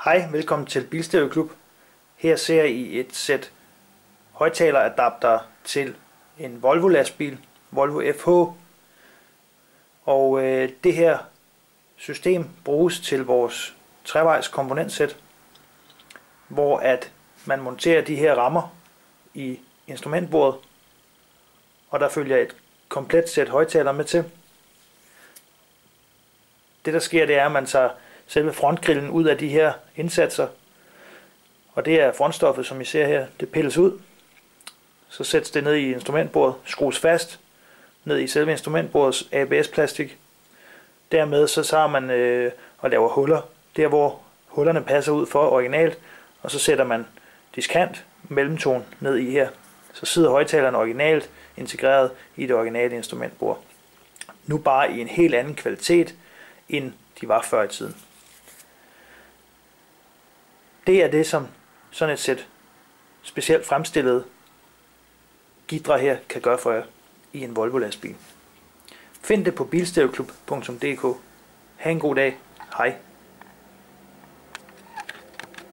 Hej, velkommen til Bilstereoklub. Her ser I et sæt højttaleradapter til en Volvo lastbil, Volvo FH. Og det her system bruges til vores trevejs komponentsæt, hvor at man monterer de her rammer i instrumentbordet, og der følger et komplet sæt højttalere med til. Det der sker, det er, at man tager selve frontgrillen ud af de her indsatser, og det er frontstoffet, som I ser her. Det pilles ud, så sættes det ned i instrumentbordet, skrues fast ned i selve instrumentbordets ABS-plastik. Dermed så tager man og laver huller, der hvor hullerne passer ud for originalt, og så sætter man diskant mellemton ned i her. Så sidder højttalerne originalt integreret i det originale instrumentbord. Nu bare i en helt anden kvalitet, end de var før i tiden. Det er det, som sådan et sæt specielt fremstillede gitre her kan gøre for jer i en Volvo lastbil. Find det på bilstereoklub.dk. Ha' en god dag. Hej.